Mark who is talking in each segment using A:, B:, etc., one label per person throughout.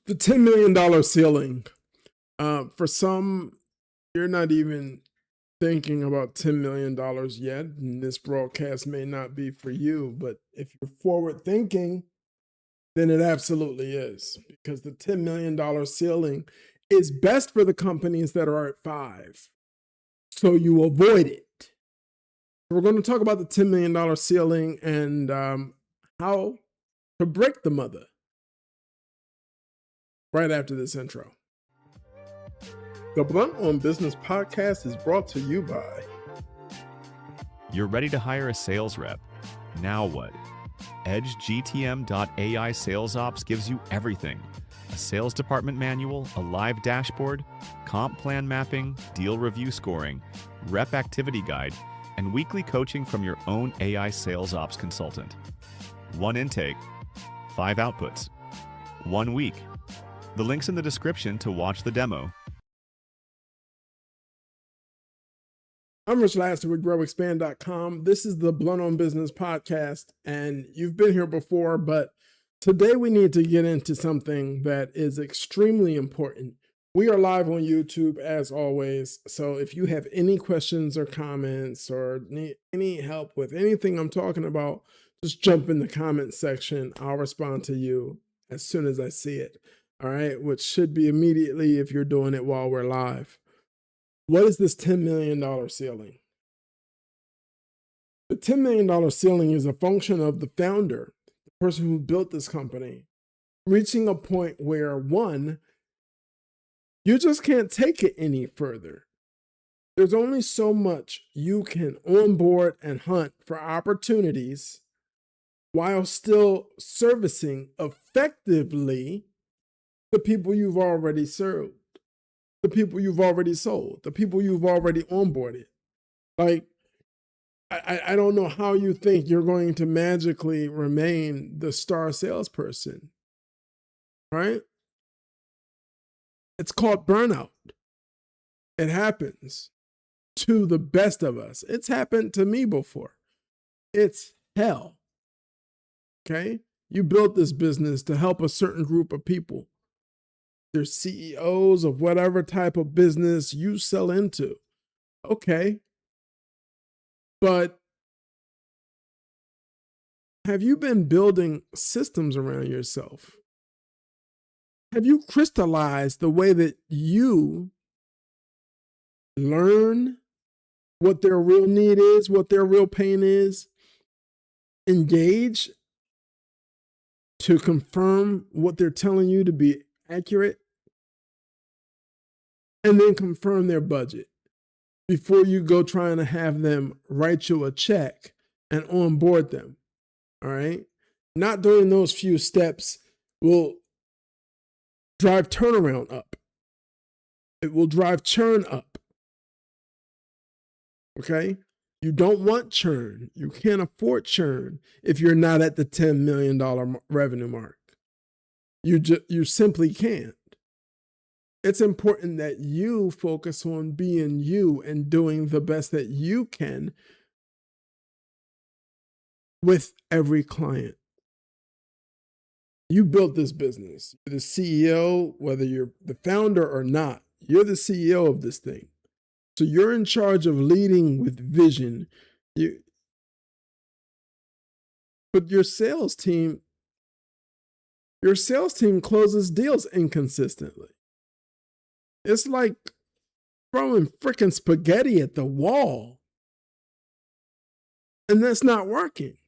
A: The $10 million ceiling. For some, you're not even thinking about $10 million yet, and this broadcast may not be for you, but if you're forward thinking, then it absolutely is, because the $10 million ceiling is best for the companies that are at 5. So you avoid it. We're going to talk about the $10 million ceiling and how to break the mother right after this intro. The Blunt on Business podcast is brought to you by...
B: You're ready to hire a sales rep. Now what? EdgeGTM.ai Sales Ops gives you everything. A sales department manual, a live dashboard, comp plan mapping, deal review scoring, rep activity guide, and weekly coaching from your own AI sales ops consultant. 1 intake, 5 outputs, 1 week. The link's in the description to watch the demo.
A: I'm Rich Lasser with GrowExpand.com. This is the Blunt on Business podcast, and you've been here before, but today we need to get into something that is extremely important. We are live on YouTube as always, so if you have any questions or comments or need any help with anything I'm talking about, just jump in the comment section. I'll respond to you as soon as I see it, all right? Which should be immediately if you're doing it while we're live. What is this $10 million ceiling? The $10 million ceiling is a function of the founder, the person who built this company, reaching a point where, one, you just can't take it any further. There's only so much you can onboard and hunt for opportunities while still servicing effectively the people you've already served, the people you've already sold, the people you've already onboarded. Like, I don't know how you think you're going to magically remain the star salesperson, right? It's called burnout. It happens to the best of us. It's happened to me before. It's hell, okay? You built this business to help a certain group of people. They're CEOs of whatever type of business you sell into. Okay. But have you been building systems around yourself? Have you crystallized the way that you learn what their real need is, what their real pain is, engage to confirm what they're telling you to be accurate, and then confirm their budget before you go trying to have them write you a check and onboard them, all right? Not doing those few steps will drive turnaround up. It will drive churn up, okay? You don't want churn. You can't afford churn if you're not at the $10 million revenue mark. You simply can't. It's important that you focus on being you and doing the best that you can with every client. You built this business. You're the CEO, whether you're the founder or not, you're the CEO of this thing. So you're in charge of leading with vision. But your sales team closes deals inconsistently. It's like throwing freaking spaghetti at the wall. And that's not working.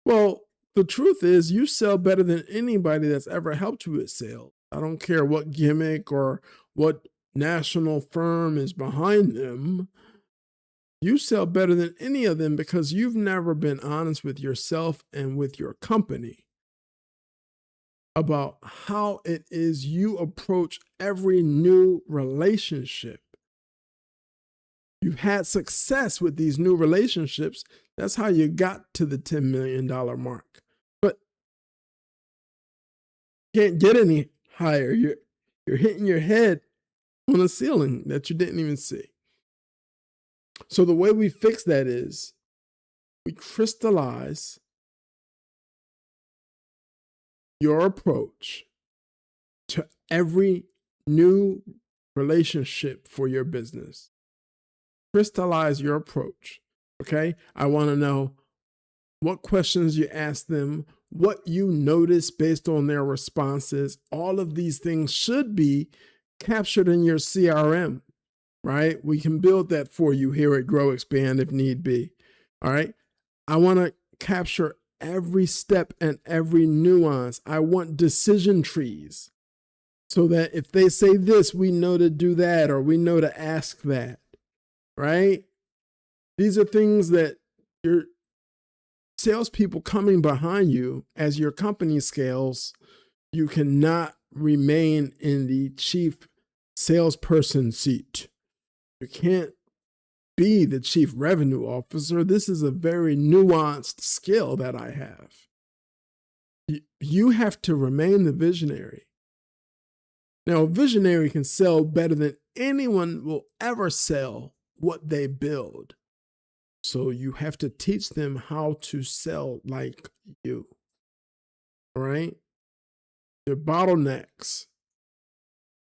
A: Well, the truth is you sell better than anybody that's ever helped you with sales. I don't care what gimmick or what national firm is behind them. You sell better than any of them because you've never been honest with yourself and with your company about how it is you approach every new relationship. You've had success with these new relationships. That's how you got to the $10 million mark. But you can't get any higher. You're hitting your head on a ceiling that you didn't even see. So the way we fix that is we crystallize your approach to every new relationship for your business. Crystallize your approach. Okay. I want to know what questions you ask them, what you notice based on their responses. All of these things should be captured in your CRM, right? We can build that for you here at Grow Expand if need be. All right. I want to capture every step and every nuance. I want decision trees so that if they say this, we know to do that, or we know to ask that, right? These are things that your salespeople coming behind you as your company scales, you cannot remain in the chief salesperson seat. You can't be the chief revenue officer. This is a very nuanced skill that I have. You have to remain the visionary. Now, a visionary can sell better than anyone will ever sell what they build. So you have to teach them how to sell like you. All right? The bottlenecks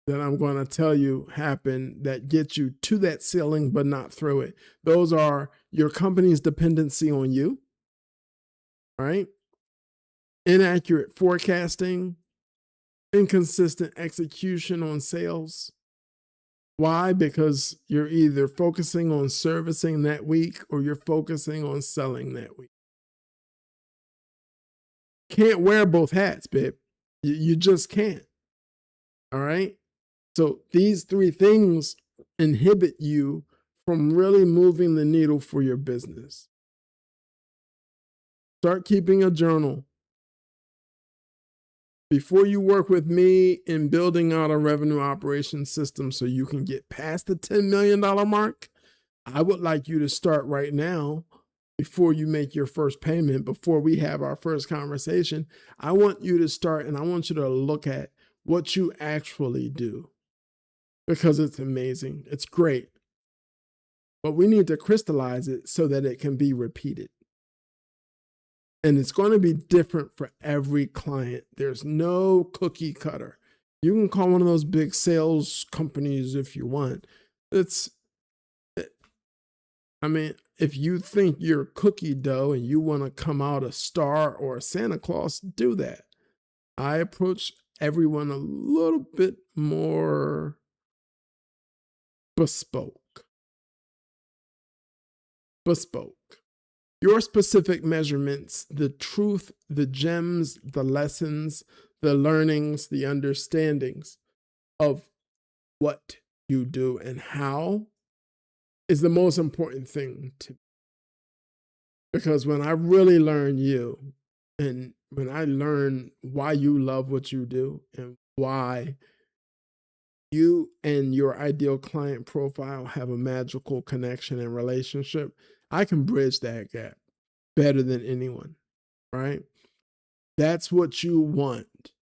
A: that I'm going to tell you happen that get you to that ceiling but not through it. Those are your company's dependency on you, right? Inaccurate forecasting, inconsistent execution on sales. Why? Because you're either focusing on servicing that week or you're focusing on selling that week. Can't wear both hats, babe. You just can't. All right? So these three things inhibit you from really moving the needle for your business. Start keeping a journal. Before you work with me in building out a revenue operations system so you can get past the $10 million mark, I would like you to start right now before you make your first payment, before we have our first conversation. I want you to start and I want you to look at what you actually do, because it's amazing. It's great. But we need to crystallize it so that it can be repeated. And it's going to be different for every client. There's no cookie cutter. You can call one of those big sales companies if you want. If you think you're cookie dough and you want to come out a star or a Santa Claus, do that. I approach everyone a little bit more bespoke. Your specific measurements, the truth, the gems, the lessons, the learnings, the understandings of what you do and how is the most important thing to me. Because when I really learn you, and when I learn why you love what you do and why you and your ideal client profile have a magical connection and relationship, I can bridge that gap better than anyone, right? That's what you want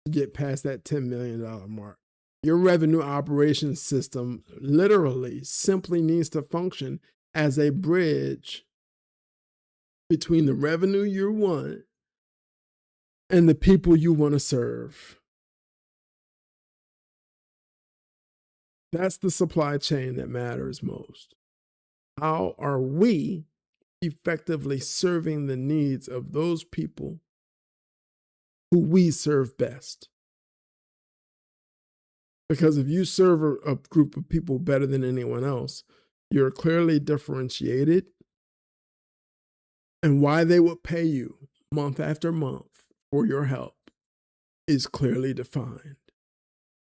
A: to get past that $10 million mark. Your revenue operations system literally simply needs to function as a bridge between the revenue you want and the people you want to serve. That's the supply chain that matters most. How are we effectively serving the needs of those people who we serve best? Because if you serve a group of people better than anyone else, you're clearly differentiated, and why they would pay you month after month for your help is clearly defined.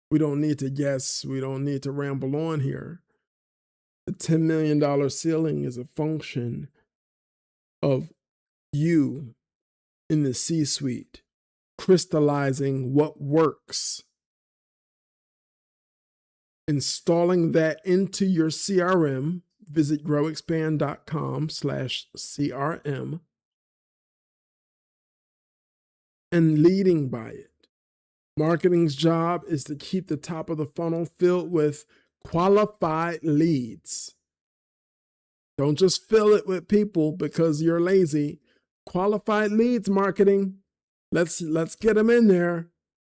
A: We don't need to guess. We don't need to ramble on here. The $10 million ceiling is a function of you in the C-suite crystallizing what works, installing that into your CRM. Visit growexpand.com/CRM and leading by it. Marketing's job is to keep the top of the funnel filled with qualified leads. Don't just fill it with people because you're lazy. Qualified leads marketing. Let's get them in there.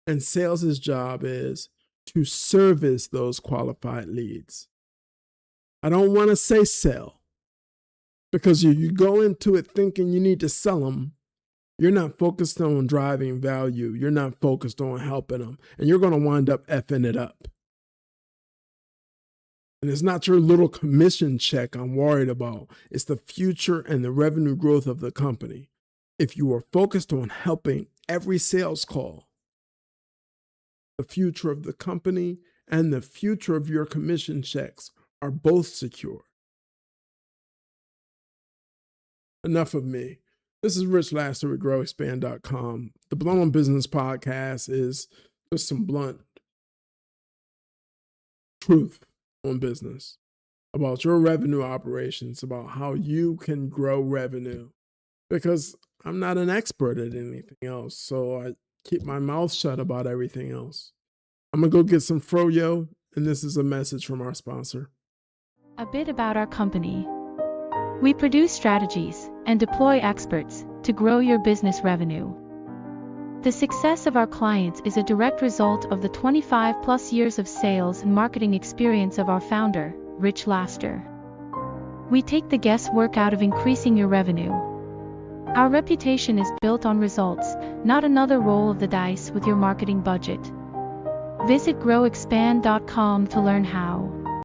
A: And sales' job is to service those qualified leads. I don't want to say sell, because you go into it thinking you need to sell them. You're not focused on driving value. You're not focused on helping them. And you're going to wind up effing it up. And it's not your little commission check I'm worried about. It's the future and the revenue growth of the company. If you are focused on helping every sales call, the future of the company and the future of your commission checks are both secure. Enough of me. This is Rich Laster with GrowExpand.com. The Blunt on Business podcast is just some blunt truth on business about your revenue operations, about how you can grow revenue. Because I'm not an expert at anything else, so I keep my mouth shut about everything else. I'm going to go get some froyo, and this is a message from our sponsor.
C: A bit about our company. We produce strategies and deploy experts to grow your business revenue. The success of our clients is a direct result of the 25+ years of sales and marketing experience of our founder, Rich Laster. We take the guesswork out of increasing your revenue. Our reputation is built on results, not another roll of the dice with your marketing budget. Visit growexpand.com to learn how.